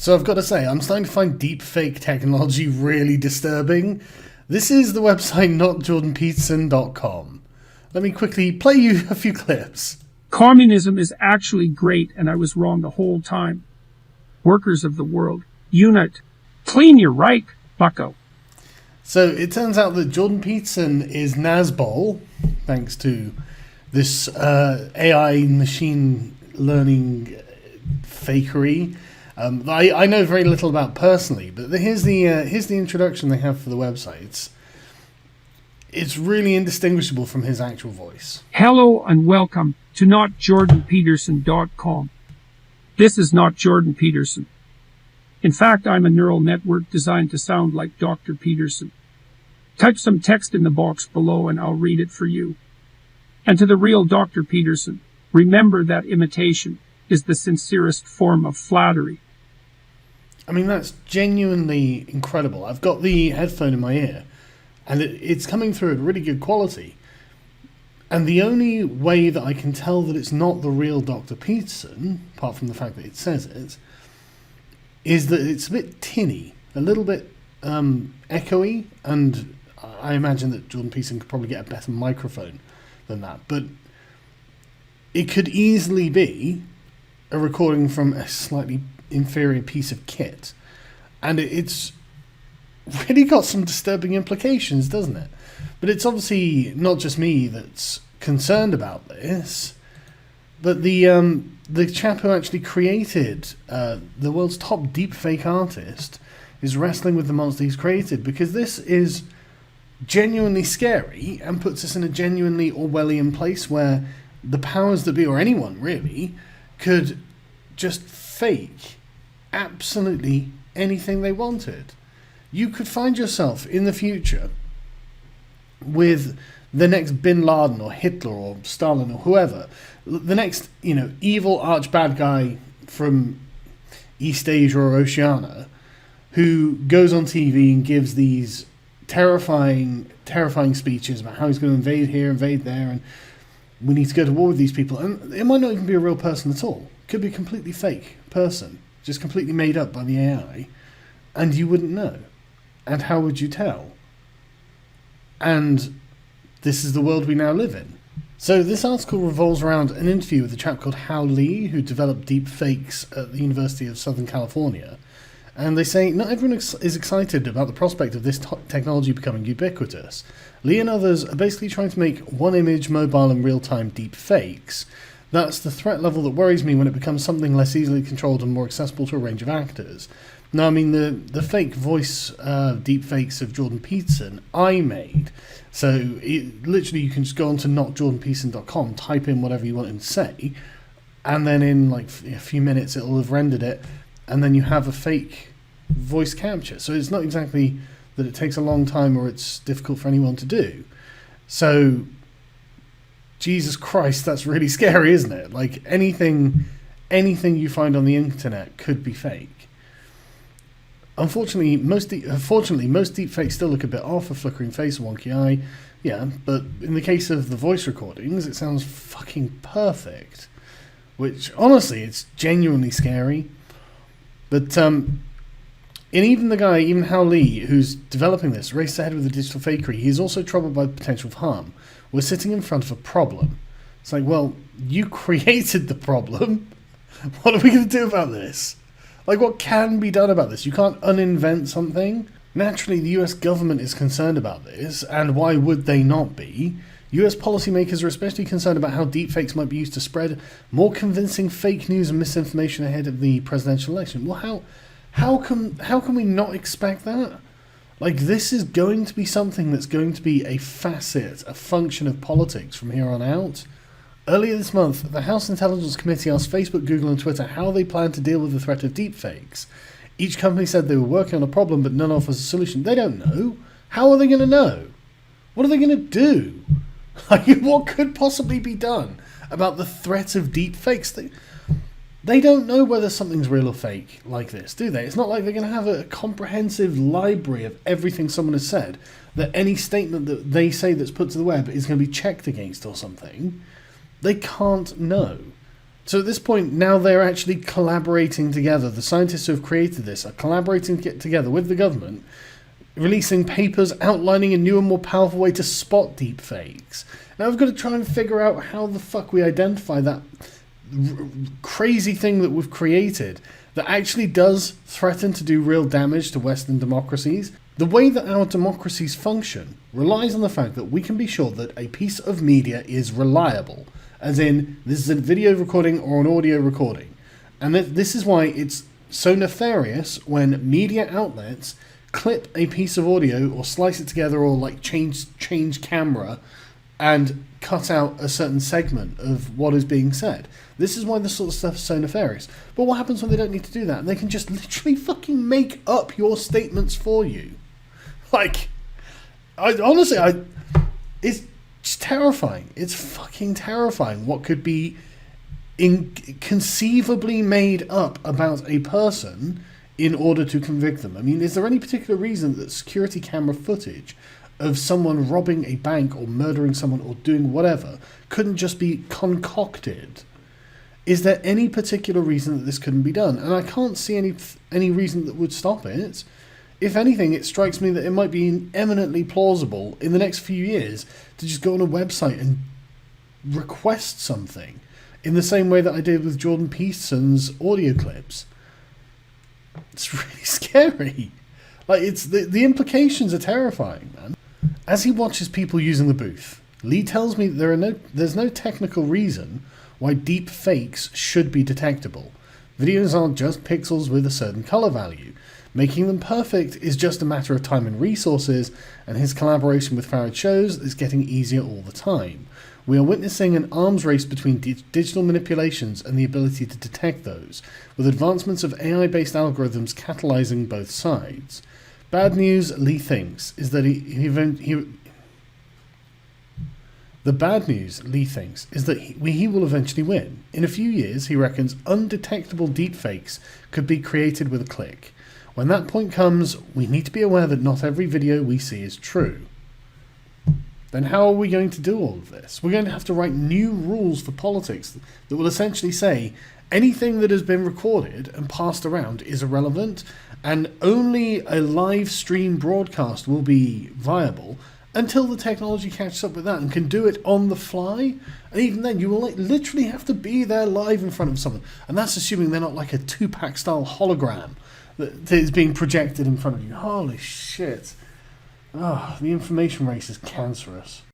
So I've got to say, I'm starting to find deepfake technology really disturbing. This is the website notjordanpeterson.com. Let me quickly play you a few clips. Communism is actually great, and I was wrong the whole time. Workers of the world, unite. Clean your Reich, bucko. So it turns out that Jordan Peterson is Nazbol, thanks to this AI machine learning fakery. I know very little about personally, but here's the introduction they have for the website. It's really indistinguishable from his actual voice. Hello and welcome to notjordanpeterson.com. This is not Jordan Peterson. In fact, I'm a neural network designed to sound like Dr. Peterson. Type some text in the box below and I'll read it for you. And to the real Dr. Peterson, remember that imitation is the sincerest form of flattery. I mean, that's genuinely incredible. I've got the headphone in my ear, and it's coming through at really good quality. And the only way that I can tell that it's not the real Dr. Peterson, apart from the fact that it says it, is that it's a bit tinny, a little bit echoey, and I imagine that Jordan Peterson could probably get a better microphone than that. But it could easily be a recording from a slightly inferior piece of kit. And it's really got some disturbing implications, doesn't it? But it's obviously not just me that's concerned about this, but the chap who actually created the world's top deepfake artist is wrestling with the monster he's created, because this is genuinely scary and puts us in a genuinely Orwellian place where the powers that be, or anyone really, could just fake absolutely anything they wanted. You could find yourself in the future with the next Bin Laden or Hitler or Stalin or whoever, the next, evil arch bad guy from East Asia or Oceania, who goes on TV and gives these terrifying speeches about how he's going to invade here, invade there, and we need to go to war with these people. And it might not even be a real person at all. It could be a completely fake person, just completely made up by the AI, and you wouldn't know. And how would you tell? And this is the world we now live in. So this article revolves around an interview with a chap called Hao Li, who developed deepfakes at the University of Southern California. And they say not everyone is excited about the prospect of this technology becoming ubiquitous. Li and others are basically trying to make one-image, mobile and real-time deepfakes. That's the threat level that worries me when it becomes something less easily controlled and more accessible to a range of actors. Now, I mean, the fake voice deepfakes of Jordan Peterson I made. So literally you can just go on to notjordanpeterson.com, type in whatever you want him to say, and then in like a few minutes it'll have rendered it, and then you have a fake voice capture. So it's not exactly that it takes a long time or it's difficult for anyone to do. So, Jesus Christ, that's really scary, isn't it? Like anything you find on the internet could be fake. Unfortunately, most deepfakes still look a bit off, a flickering face, a wonky eye. Yeah, but in the case of the voice recordings, it sounds fucking perfect. Which, honestly, it's genuinely scary. But, even Hao Li, who's developing this, raced ahead with the digital fakery, he's also troubled by the potential of harm. We're sitting in front of a problem. It's like, well, you created the problem. What are we going to do about this? Like, what can be done about this? You can't uninvent something. Naturally, the US government is concerned about this, and why would they not be? US policymakers are especially concerned about how deepfakes might be used to spread more convincing fake news and misinformation ahead of the presidential election. Well, how can we not expect that? Like, this is going to be something that's going to be a function of politics from here on out. Earlier this month, the House Intelligence Committee asked Facebook, Google and Twitter how they plan to deal with the threat of deepfakes. Each company said they were working on a problem, but none offers a solution. They don't know. How are they going to know? What are they going to do? Like, what could possibly be done about the threat of deepfakes? They don't know whether something's real or fake like this, do they? It's not like they're going to have a comprehensive library of everything someone has said, that any statement that they say that's put to the web is going to be checked against or something. They can't know. So at this point, now they're actually collaborating together. The scientists who have created this are collaborating together with the government, releasing papers outlining a new and more powerful way to spot deepfakes. Now I've got to try and figure out how the fuck we identify that crazy thing that we've created that actually does threaten to do real damage to Western democracies. The way that our democracies function relies on the fact that we can be sure that a piece of media is reliable. As in, this is a video recording or an audio recording. And this is why it's so nefarious when media outlets clip a piece of audio or slice it together or like change camera and cut out a certain segment of what is being said. This is why this sort of stuff is so nefarious. But what happens when they don't need to do that? And they can just literally fucking make up your statements for you. Like, honestly, it's just terrifying. It's fucking terrifying what could be inconceivably made up about a person in order to convict them. I mean, is there any particular reason that security camera footage of someone robbing a bank or murdering someone or doing whatever couldn't just be concocted? Is there any particular reason that this couldn't be done? And I can't see any reason that would stop it. If anything, it strikes me that it might be eminently plausible in the next few years to just go on a website and request something in the same way that I did with Jordan Peterson's audio clips. It's really scary. Like, it's the implications are terrifying, man. As he watches people using the booth, Lee tells me there's no technical reason why deep fakes should be detectable. Videos aren't just pixels with a certain color value. Making them perfect is just a matter of time and resources, and his collaboration with Farad shows it's getting easier all the time. We are witnessing an arms race between digital manipulations and the ability to detect those, with advancements of AI-based algorithms catalyzing both sides. Bad news, Lee thinks, is that the bad news, Lee thinks, is that he will eventually win. In a few years, he reckons undetectable deepfakes could be created with a click. When that point comes, we need to be aware that not every video we see is true. Then how are we going to do all of this? We're going to have to write new rules for politics that will essentially say anything that has been recorded and passed around is irrelevant, and only a live stream broadcast will be viable until the technology catches up with that and can do it on the fly. And even then, you will literally have to be there live in front of someone. And that's assuming they're not like a Tupac style hologram that is being projected in front of you. Holy shit. Oh, the information race is cancerous.